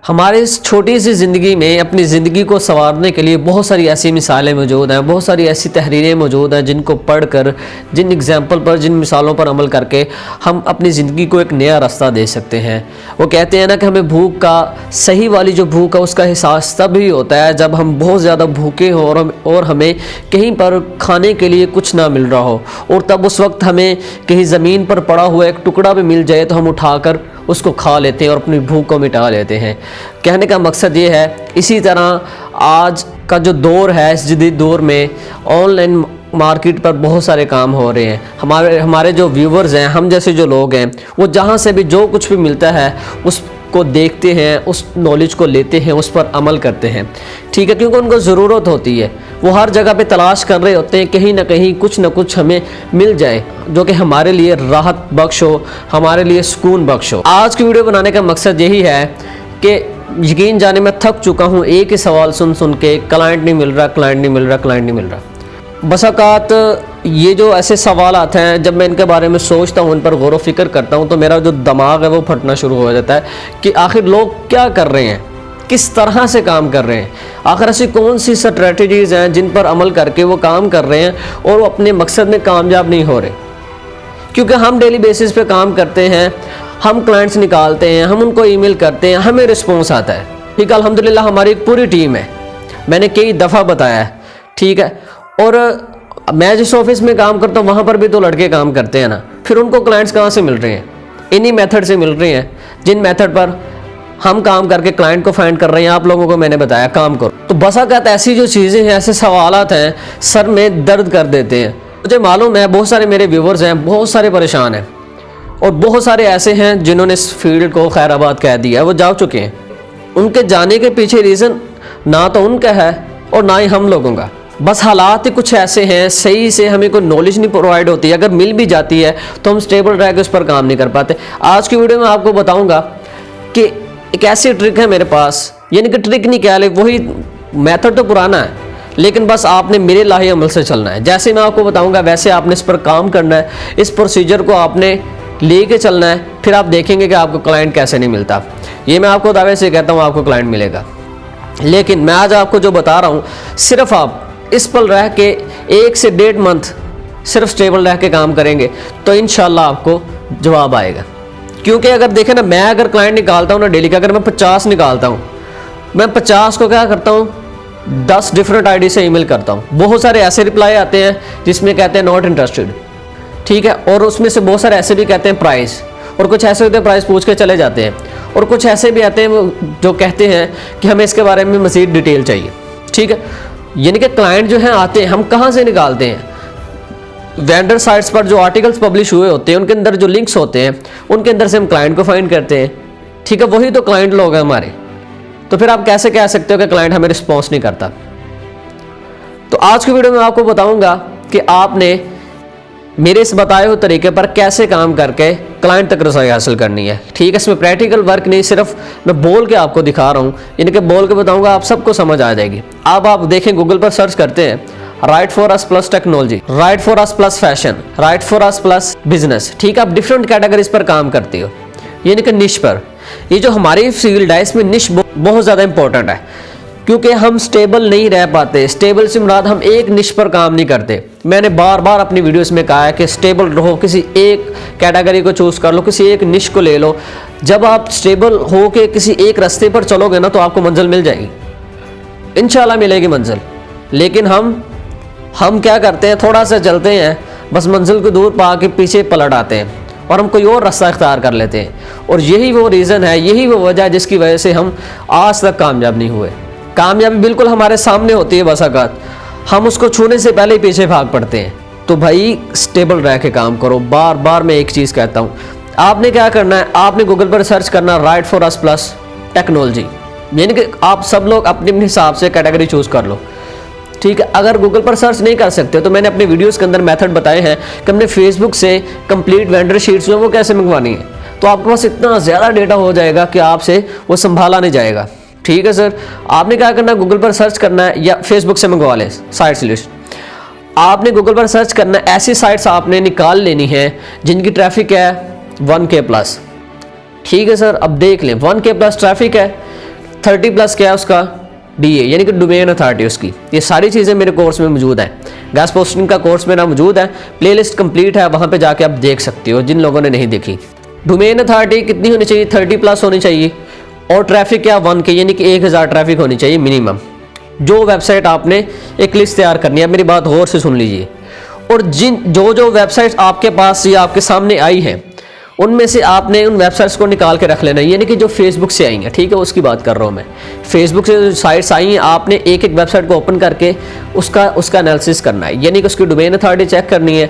हमारे इस छोटी सी ज़िंदगी में अपनी ज़िंदगी को संवारने के लिए बहुत सारी ऐसी मिसालें मौजूद हैं, बहुत सारी ऐसी तहरीरें मौजूद हैं जिनको पढ़कर, जिन एग्जाम्पल पर, जिन मिसालों पर अमल करके हम अपनी ज़िंदगी को एक नया रास्ता दे सकते हैं। वो कहते हैं ना कि हमें भूख का, सही वाली जो भूख है उसका एहसास तब ही होता है जब हम बहुत ज़्यादा भूखे हों और हमें कहीं पर खाने के लिए कुछ ना मिल रहा हो, और तब उस वक्त हमें कहीं ज़मीन पर पड़ा हुआ एक टुकड़ा भी मिल जाए तो हम उठाकर उसको खा लेते हैं और अपनी भूख को मिटा लेते हैं। कहने का मकसद ये है, इसी तरह आज का जो दौर है, इस जदीद दौर में ऑनलाइन मार्केट पर बहुत सारे काम हो रहे हैं। हमारे जो व्यूवर्स हैं, हम जैसे जो लोग हैं, वो जहाँ से भी जो कुछ भी मिलता है उसको देखते हैं, उस नॉलेज को लेते हैं, उस पर अमल करते हैं। ठीक है, क्योंकि उनको ज़रूरत होती है। वो हर जगह पे तलाश कर रहे होते हैं, कहीं ना कहीं कुछ ना कुछ हमें मिल जाए जो कि हमारे लिए राहत बख्श हो, हमारे लिए सुकून बख्श हो। आज की वीडियो बनाने का मकसद यही है कि यकीन जाने मैं थक चुका हूँ एक ही सवाल सुन सुन के, क्लाइंट नहीं मिल रहा, क्लाइंट नहीं मिल रहा, क्लाइंट नहीं मिल रहा। बस औक़ात ये जो ऐसे सवाल आते हैं, जब मैं इनके बारे में सोचता हूँ, इन पर गौर व फिक्र करता हूँ, तो मेरा जो दिमाग है वो फटना शुरू हो जाता है कि आखिर लोग क्या कर रहे हैं, किस तरह से काम कर रहे हैं, आखिर ऐसी कौन सी स्ट्रेटजीज़ हैं जिन पर अमल करके वो काम कर रहे हैं और वो अपने मकसद में कामयाब नहीं हो रहे। क्योंकि हम डेली बेसिस पे काम करते हैं, हम क्लाइंट्स निकालते हैं, हम उनको ईमेल करते हैं, हमें रिस्पॉन्स आता है। ठीक है, अल्हम्दुलिल्लाह हमारी एक पूरी टीम है, मैंने कई दफ़ा बताया है। ठीक है, और मैं जिस ऑफिस में काम करता हूँ वहाँ पर भी तो लड़के काम करते हैं ना, फिर उनको क्लाइंट्स कहाँ से मिल रहे हैं? इन्हीं मेथड से मिल रहे हैं जिन मेथड पर हम काम करके क्लाइंट को फाइंड कर रहे हैं। आप लोगों को मैंने बताया काम करो। तो बस औक़ात ऐसी जो चीज़ें हैं, ऐसे सवालात हैं, सर में दर्द कर देते हैं। मुझे मालूम है बहुत सारे मेरे व्यूवर्स हैं, बहुत सारे परेशान हैं, और बहुत सारे ऐसे हैं जिन्होंने इस फील्ड को खैराबाद कह दिया है, वो जा चुके हैं। उनके जाने के पीछे रीज़न ना तो उनका है और ना ही हम लोगों का। बस हालात ही कुछ ऐसे हैं, सही से हमें कोई नॉलेज नहीं प्रोवाइड होती। अगर मिल भी जाती है तो हम स्टेबल रह के उस पर काम नहीं कर पाते। आज की वीडियो में आपको बताऊंगा कि एक ऐसी ट्रिक है मेरे पास, यानी कि ट्रिक नहीं कह ले, वही मेथड तो पुराना है, लेकिन बस आपने मेरे लाहे अमल से चलना है। जैसे मैं आपको बताऊंगा वैसे आपने इस पर काम करना है, इस प्रोसीजर को आपने लेके चलना है, फिर आप देखेंगे कि आपको क्लाइंट कैसे नहीं मिलता। ये मैं आपको दावे से कहता हूँ आपको क्लाइंट मिलेगा। लेकिन मैं आज आपको जो बता रहा हूँ, सिर्फ आप इस पर रह के 1 से 1.5 मंथ सिर्फ स्टेबल रह के काम करेंगे तो इंशाल्लाह आपको जवाब आएगा। क्योंकि अगर देखें ना, मैं अगर क्लाइंट निकालता हूँ ना डेली का, अगर मैं 50 निकालता हूँ, मैं 50 को क्या करता हूँ, 10 डिफरेंट आईडी से ईमेल करता हूँ। बहुत सारे ऐसे रिप्लाई आते हैं जिसमें कहते हैं नॉट इंटरेस्टेड। ठीक है, और उसमें से बहुत सारे ऐसे भी कहते हैं प्राइस, और कुछ ऐसे होते हैं प्राइस पूछ के चले जाते हैं, और कुछ ऐसे भी आते हैं जो कहते हैं कि हमें इसके बारे में मज़ीद डिटेल चाहिए। ठीक है, यानी कि क्लाइंट जो हैं आते हैं, हम कहाँ से निकालते हैं? वेंडर साइट्स पर जो आर्टिकल्स पब्लिश हुए होते हैं, उनके अंदर जो लिंक्स होते हैं, उनके अंदर से हम क्लाइंट को फाइंड करते हैं। ठीक है, वही तो क्लाइंट लोग हैं हमारे। तो फिर आप कैसे कह सकते हो कि क्लाइंट हमें रिस्पॉन्स नहीं करता? तो आज की वीडियो में आपको बताऊंगा कि आपने मेरे इस बताए हुए तरीके पर कैसे काम करके क्लाइंट तक रसाई हासिल करनी है। ठीक है, इसमें प्रैक्टिकल वर्क नहीं, सिर्फ मैं बोल के आपको दिखा रहा हूँ, यानी कि बोल के बताऊंगा, आप सबको समझ आ जाएगी। अब आप देखें, गूगल पर सर्च करते हैं right for us plus technology, right for us plus fashion, right for us plus business. ठीक है, आप डिफरेंट कैटेगरीज पर काम करती हो, यानी कि निश पर। ये जो हमारी फील्ड है, इसमें निश बहुत ज़्यादा इंपॉर्टेंट है, क्योंकि हम स्टेबल नहीं रह पाते। स्टेबल से मुराद हम एक निश पर काम नहीं करते। मैंने बार बार अपनी वीडियोस में कहा है कि स्टेबल रहो, किसी एक कैटेगरी को चूज़ कर लो, किसी एक निश को ले लो। जब आप स्टेबल हो के किसी एक रास्ते पर चलोगे ना, तो आपको मंजिल मिल जाएगी, इंशाल्लाह मिलेगी मंजिल। लेकिन हम क्या करते हैं, थोड़ा सा चलते हैं, बस मंजिल को दूर पा के पीछे पलट आते हैं और हम कोई और रास्ता इख्तियार कर लेते हैं। और यही वो रीज़न है, यही वो वजह है जिसकी वजह से हम आज तक कामयाब नहीं हुए। कामयाबी बिल्कुल हमारे सामने होती है, बस औक़ात हम उसको छूने से पहले ही पीछे भाग पड़ते हैं। तो भाई स्टेबल रह के काम करो। बार बार मैं एक चीज़ कहता हूँ, आपने क्या करना है, आपने गूगल पर सर्च करना right for us plus technology, यानी कि आप सब लोग अपने अपने हिसाब से कैटेगरी चूज़ कर लो। ठीक है, अगर गूगल पर सर्च नहीं कर सकते तो मैंने अपने वीडियोस के अंदर मेथड बताए हैं कि हमने फेसबुक से कंप्लीट वेंडर शीट्स जो वो कैसे मंगवानी है। तो आपके पास इतना ज़्यादा डेटा हो जाएगा कि आपसे वो संभाला नहीं जाएगा। ठीक है सर, आपने क्या करना है, गूगल पर सर्च करना है या फेसबुक से मंगवा लें साइट्स लिस्ट। आपने गूगल पर सर्च करना है, ऐसी साइट्स आपने निकाल लेनी है जिनकी ट्रैफिक है 1K प्लस। ठीक है सर, अब देख लें 1K प्लस ट्रैफिक है, 30+ क्या है उसका DA यानी कि डोमेन अथॉरिटी उसकी। ये सारी चीज़ें मेरे कोर्स में मौजूद हैं। गैस पोस्टिंग का कोर्स मेरा मौजूद है, प्लेलिस्ट कंप्लीट है, वहाँ पे जाके आप देख सकते हो जिन लोगों ने नहीं देखी। डोमेन अथॉरिटी कितनी होनी चाहिए? 30+ होनी चाहिए। और ट्रैफिक क्या 1K यानी कि 1000 ट्रैफिक होनी चाहिए मिनिमम। जो वेबसाइट आपने एक लिस्ट तैयार करनी है, मेरी बात गौर से सुन लीजिए, और जो वेबसाइट्स आपके पास या आपके सामने आई हैं उनमें से आपने उन वेबसाइट्स को निकाल के रख लेना है। यानी कि जो फेसबुक से आई हैं, ठीक है, उसकी बात कर रहा हूँ मैं। फेसबुक से जो साइट्स आई हैं, आपने एक एक वेबसाइट को ओपन करके उसका एनालिसिस करना है, यानी कि उसकी डोमेन अथॉरिटी चेक करनी है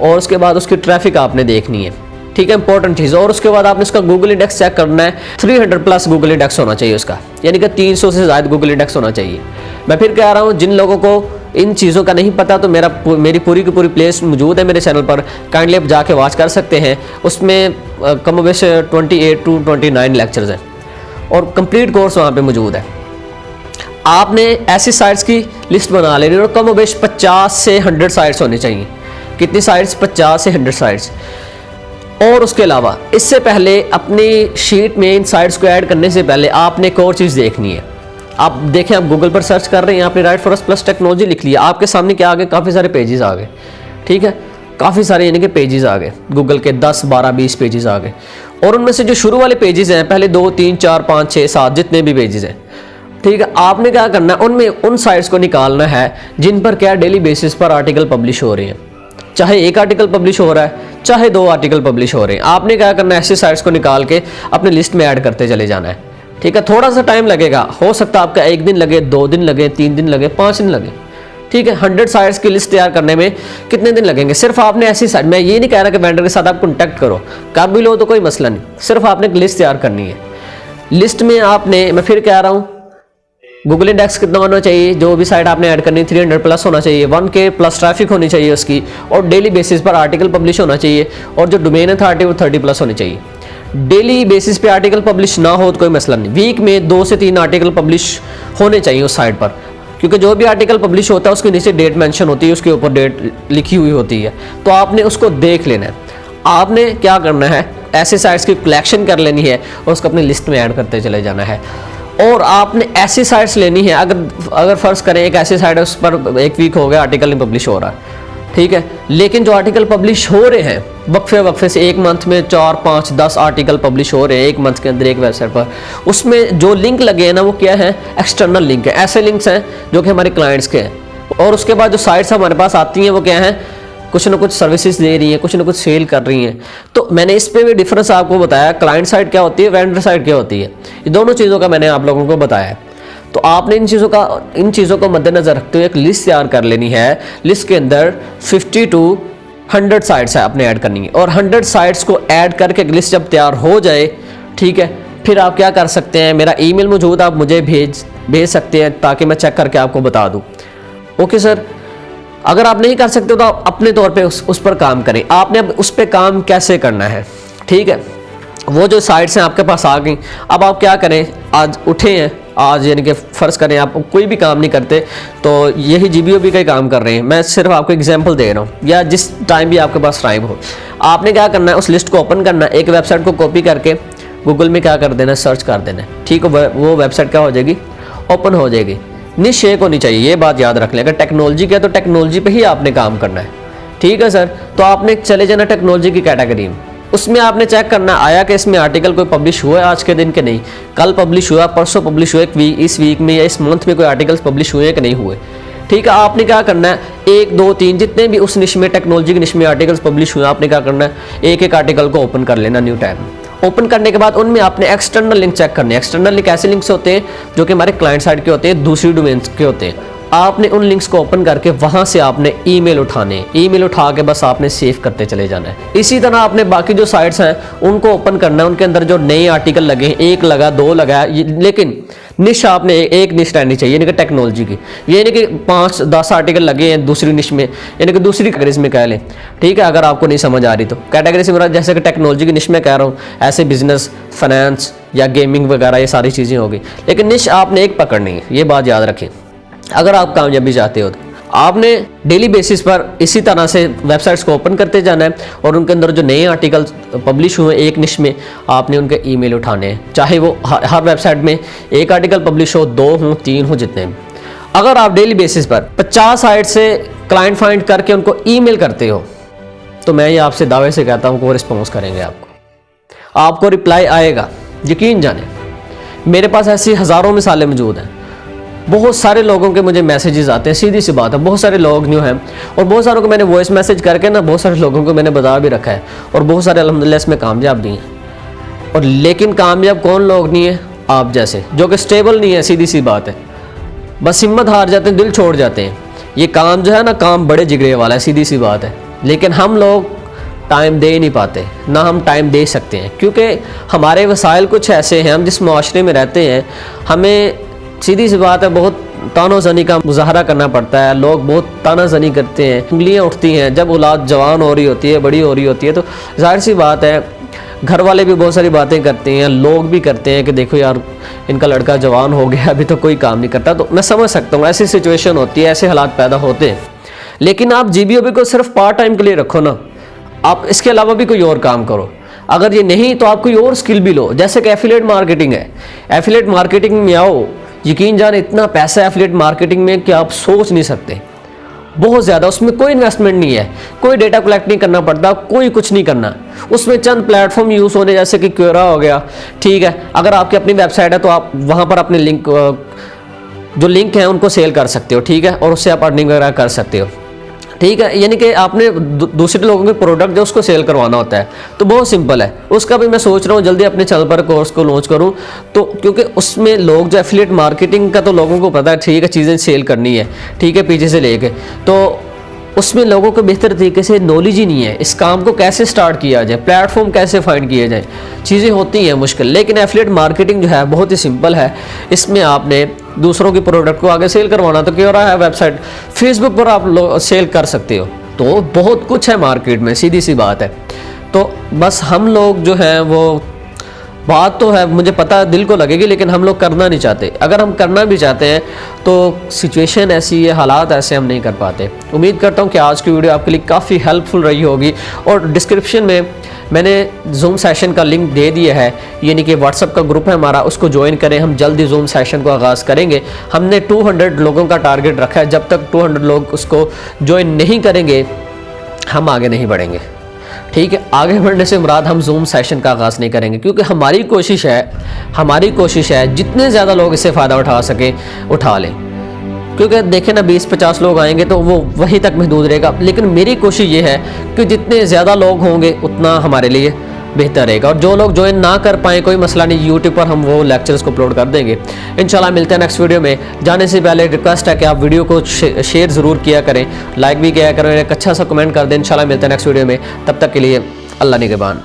और उसके बाद उसकी ट्रैफिक आपने देखनी है, ठीक है, इंपॉर्टेंट चीज़। और उसके बाद आपने उसका गूगल इंडेक्स चेक करना है। 300+ गूगल इंडेक्स होना चाहिए उसका, यानी कि 300 से ज़्यादा गूगल इंडेक्स होना चाहिए। मैं फिर कह रहा हूँ, जिन लोगों को इन चीज़ों का नहीं पता तो मेरी पूरी की पूरी प्लेलिस्ट मौजूद है मेरे चैनल पर, काइंडली आप जाके वॉच कर सकते हैं। उसमें कम बेश 28 to 29 लेक्चर्स हैं और कंप्लीट कोर्स वहाँ पे मौजूद है। आपने ऐसी साइट्स की लिस्ट बना लेनी और कम बेश 50 से 100 साइट्स होनी चाहिए। कितनी साइट्स? 50 से 100 साइट्स। और उसके अलावा इससे पहले अपनी शीट में इन साइट्स को ऐड करने से पहले आपने एक और चीज़ देखनी है। आप देखें, आप गूगल पर सर्च कर रहे हैं, आपने right for us plus technology लिख लिया, आपके सामने क्या आ गए? काफ़ी सारे पेजेस आ गए, ठीक है, काफ़ी सारे यानी कि पेजेस आ गए, गूगल के 10, 12, 20 पेजेस आ गए। और उनमें से जो शुरू वाले पेजेस हैं, पहले 2, 3, 4, 5, 6, 7 जितने भी पेजेस हैं, ठीक है, आपने क्या करना है, उनमें उन साइट्स को निकालना है जिन पर क्या डेली बेसिस पर आर्टिकल पब्लिश हो रहे हैं। चाहे एक आर्टिकल पब्लिश हो रहा है, चाहे 2 आर्टिकल पब्लिश हो रहे हैं, आपने क्या करना है, ऐसे साइट्स को निकाल के अपने लिस्ट में ऐड करते चले जाना है, ठीक है। थोड़ा सा टाइम लगेगा, हो सकता है आपका 1 दिन लगे, 2 दिन लगे, 3 दिन लगे, 5 दिन लगे, ठीक है। 100 साइट्स की लिस्ट तैयार करने में कितने दिन लगेंगे? सिर्फ आपने ऐसी साइट, मैं ये नहीं कह रहा कि वेंडर के साथ आप कॉन्टैक्ट करो, कर भी लो तो कोई मसला नहीं, सिर्फ आपने एक लिस्ट तैयार करनी है। लिस्ट में आपने, मैं फिर कह रहा हूँ, गूगल इंडेक्स कितना होना चाहिए? जो भी साइट आपने ऐड करनी है 300+ होना चाहिए, 1K+ ट्रैफिक होनी चाहिए उसकी, और डेली बेसिस पर आर्टिकल पब्लिश होना चाहिए, और जो डोमेन अथॉरिटी वो 30+ होनी चाहिए। डेली बेसिस पे आर्टिकल पब्लिश ना हो तो कोई मसला नहीं, वीक में 2 से 3 आर्टिकल पब्लिश होने चाहिए उस साइट पर, क्योंकि जो भी आर्टिकल पब्लिश होता है उसके नीचे डेट मेंशन होती है, उसके ऊपर डेट लिखी हुई होती है, तो आपने उसको देख लेना है। आपने क्या करना है, ऐसे साइट्स की कलेक्शन कर लेनी है और उसको अपनी लिस्ट में ऐड करते चले जाना है। और आपने ऐसी साइट्स लेनी है, अगर फर्ज करें एक ऐसी साइट है उस पर 1 वीक हो गया आर्टिकल नहीं पब्लिश हो रहा है, ठीक है, लेकिन जो आर्टिकल पब्लिश हो रहे हैं वक्फे से 1 मंथ में 4, 5, 10 आर्टिकल पब्लिश हो रहे हैं 1 मंथ के अंदर एक वेबसाइट पर, उसमें जो लिंक लगे हैं ना वो क्या है? एक्सटर्नल लिंक है। ऐसे लिंक्स हैं जो कि हमारे क्लाइंट्स के हैं। और उसके बाद जो साइट्स हमारे पास आती हैं वो क्या है? कुछ ना कुछ सर्विसेज दे रही हैं, कुछ ना कुछ सेल कर रही हैं। तो मैंने इस पे भी डिफरेंस आपको बताया, क्लाइंट साइड क्या होती है, वेंडर साइड क्या होती है, ये दोनों चीज़ों का मैंने आप लोगों को बताया। तो आपने इन चीज़ों को मद्देनजर रखते हुए एक लिस्ट तैयार कर लेनी है। लिस्ट के अंदर 50 to 100 साइट्स है आपने ऐड करनी है, और 100 साइट्स को ऐड करके एक लिस्ट जब तैयार हो जाए, ठीक है, फिर आप क्या कर सकते हैं, मेरा ईमेल मौजूद, आप मुझे भेज सकते हैं ताकि मैं चेक करके आपको बता दूँ। ओके सर, अगर आप नहीं कर सकते तो आप अपने तौर पे उस पर काम करें। आपने अब उस पर काम कैसे करना है, ठीक है, वो जो साइट्स हैं आपके पास आ गई, अब आप क्या करें, आज उठे हैं, आज यानी कि फ़र्ज़ करें आप कोई भी काम नहीं करते तो यही GBOB का ही काम कर रहे हैं, मैं सिर्फ आपको एग्जांपल दे रहा हूँ, या जिस टाइम भी आपके पास टाइम हो, आपने क्या करना है, उस लिस्ट को ओपन करना है, एक वेबसाइट को कॉपी करके गूगल में क्या कर देना, सर्च कर देना, ठीक है, वो वेबसाइट क्या हो जाएगी, ओपन हो जाएगी। निश एक होनी चाहिए, ये बात याद रख लें। अगर टेक्नोलॉजी क्या, तो टेक्नोलॉजी पे ही आपने काम करना है, ठीक है सर। तो आपने चले जाना टेक्नोलॉजी की कैटेगरी में, उसमें आपने चेक करना आया कि इसमें आर्टिकल कोई पब्लिश हुआ है आज के दिन के नहीं, कल पब्लिश हुआ, परसों पब्लिश हुआ, इस वीक में या इस मंथ में कोई आर्टिकल्स पब्लिश हुए कि नहीं हुए, ठीक है। आपने क्या करना है, 1, 2, 3 जितने भी उस निश में, टेक्नोलॉजी की निश में आर्टिकल्स पब्लिश हुए, आपने क्या करना है, एक एक आर्टिकल को ओपन कर लेना न्यू टैब। ओपन करने के बाद उनमें आपने एक्सटर्नल लिंक चेक करने। एक्सटर्नल लिंक ऐसे लिंक्स होते हैं जो कि हमारे क्लाइंट साइड के होते हैं, दूसरी डोमेन के होते हैं। आपने उन लिंक्स को ओपन करके वहां से आपने ईमेल उठाने, ईमेल उठा के बस आपने सेव करते चले जाना है। इसी तरह आपने बाकी जो साइट्स हैं उनको ओपन करना है, उनके अंदर जो नए आर्टिकल लगे हैं, 1 लगा, 2 लगा, लेकिन निश आपने एक निश रहनी चाहिए, यानी कि टेक्नोलॉजी की, ये नहीं कि 5, 10 आर्टिकल लगे हैं दूसरी निश में, यानी कि दूसरी कैटेगरीज में कह लें, ठीक है। अगर आपको नहीं समझ आ रही तो कैटेगरी से मेरा, जैसे कि टेक्नोलॉजी की निश में कह रहा हूँ, ऐसे बिजनेस, फाइनेंस या गेमिंग वगैरह ये सारी चीज़ें होगी, लेकिन निश आपने एक पकड़नी है, ये बात याद रखें। अगर आप कामयाबी चाहते हो तो आपने डेली बेसिस पर इसी तरह से वेबसाइट्स को ओपन करते जाना है और उनके अंदर जो नए आर्टिकल पब्लिश हुए एक निश में आपने उनके ईमेल उठाने हैं, चाहे वो हर वेबसाइट में एक आर्टिकल पब्लिश हो, 2 हो, 3 हो, जितने भी। अगर आप डेली बेसिस पर 50 साइट से क्लाइंट फाइंड करके उनको ईमेल करते हो तो मैं ये आपसे दावे से कहता हूँ कि वो रिस्पॉन्स करेंगे, आपको रिप्लाई आएगा, यकीन जाने। मेरे पास ऐसी हज़ारों मिसालें मौजूद हैं। बहुत सारे लोगों के मुझे मैसेजेस आते हैं, सीधी सी बात है, बहुत सारे लोग न्यू हैं और बहुत सारों को मैंने वॉइस मैसेज करके ना बहुत सारे लोगों को मैंने बता भी रखा है और बहुत सारे अल्हम्दुलिल्लाह इसमें कामयाब भी हैं। और लेकिन कामयाब कौन लोग नहीं है? आप जैसे, जो कि स्टेबल नहीं है, सीधी सी बात है, बस हिम्मत हार जाते हैं, दिल छोड़ जाते हैं। ये काम जो है ना, काम बड़े जिगरे वाला है, सीधी सी बात है। लेकिन हम लोग टाइम दे नहीं पाते, ना हम टाइम दे सकते हैं, क्योंकि हमारे वसाइल कुछ ऐसे हैं, हम जिस माशरे में रहते हैं, हमें सीधी सी बात है बहुत तानोजनी का मुजाहरा करना पड़ता है। लोग बहुत तानाजनी करते हैं, उंगलियां उठती हैं। जब औलाद जवान हो रही होती है, बड़ी हो रही होती है, तो जाहिर सी बात है घर वाले भी बहुत सारी बातें करते हैं, लोग भी करते हैं कि देखो यार इनका लड़का जवान हो गया, अभी तो कोई काम नहीं करता। तो मैं समझ सकता हूँ, ऐसी सिचुएशन होती है, ऐसे हालात पैदा होते हैं। लेकिन आप जीबीओबी को सिर्फ पार्ट टाइम के लिए रखो ना, आप इसके अलावा भी कोई और काम करो। अगर ये नहीं तो आप कोई और स्किल भी लो, जैसे कि एफिलिएट मार्केटिंग है। एफिलिएट मार्केटिंग में आओ, यकीन जाने इतना पैसा है एफिलिएट मार्केटिंग में कि आप सोच नहीं सकते, बहुत ज़्यादा। उसमें कोई इन्वेस्टमेंट नहीं है, कोई डेटा कलेक्ट नहीं करना पड़ता, कोई कुछ नहीं करना। उसमें चंद प्लेटफॉर्म यूज़ होने, जैसे कि क्योरा हो गया, ठीक है। अगर आपकी अपनी वेबसाइट है तो आप वहाँ पर अपने लिंक, जो लिंक हैं उनको सेल कर सकते हो, ठीक है, और उससे आप अर्निंग वगैरह कर सकते हो, ठीक है। यानी कि आपने दूसरे लोगों के प्रोडक्ट जो उसको सेल करवाना होता है, तो बहुत सिंपल है। उसका भी मैं सोच रहा हूँ जल्दी अपने चैनल पर कोर्स को लॉन्च करूँ, तो क्योंकि उसमें लोग जो एफिलिएट मार्केटिंग का तो लोगों को पता है, ठीक है, चीज़ें सेल करनी है, ठीक है, पीछे से लेके, तो उसमें लोगों को बेहतर तरीके से नॉलेज ही नहीं है। इस काम को कैसे स्टार्ट किया जाए, प्लेटफॉर्म कैसे फाइंड किया जाए, चीज़ें होती हैं मुश्किल। लेकिन एफिलिएट मार्केटिंग जो है बहुत ही सिंपल है। इसमें आपने दूसरों के प्रोडक्ट को आगे सेल करवाना, तो क्यों रहा है वेबसाइट, फेसबुक पर आप सेल कर सकते हो। तो बहुत कुछ है मार्केट में, सीधी सी बात है। तो बस हम लोग जो हैं वो, बात तो है, मुझे पता है दिल को लगेगी, लेकिन हम लोग करना नहीं चाहते। अगर हम करना भी चाहते हैं तो सिचुएशन ऐसी है, हालात ऐसे, हम नहीं कर पाते। उम्मीद करता हूँ कि आज की वीडियो आपके लिए काफ़ी हेल्पफुल रही होगी। और डिस्क्रिप्शन में मैंने जूम सेशन का लिंक दे दिया है, यानी कि व्हाट्सअप का ग्रुप है हमारा, उसको ज्वाइन करें। हम जल्दी जूम सेशन को आगाज़ करेंगे। हमने 200 लोगों का टारगेट रखा है। जब तक 200 लोग उसको ज्वाइन नहीं करेंगे हम आगे नहीं बढ़ेंगे, ठीक है। आगे बढ़ने से मुराद हम जूम सेशन का आगाज़ नहीं करेंगे, क्योंकि हमारी कोशिश है जितने ज़्यादा लोग इससे फ़ायदा उठा सके उठा लें। क्योंकि देखें ना, 20-50 लोग आएंगे तो वो वहीं तक महदूद रहेगा। लेकिन मेरी कोशिश ये है कि जितने ज़्यादा लोग होंगे उतना हमारे लिए बेहतर रहेगा। और जो लोग ज्वाइन ना कर पाएँ, कोई मसला नहीं, यूट्यूब पर हम वो लेक्चर्स को अपलोड कर देंगे इंशाल्लाह। मिलते हैं नेक्स्ट वीडियो में। जाने से पहले रिक्वेस्ट है कि आप वीडियो को शेयर ज़रूर किया करें, लाइक भी किया करें, एक अच्छा सा कमेंट कर दें। इंशाल्लाह मिलते हैं नेक्स्ट वीडियो में। तब तक के लिए अल्लाह निगहबान।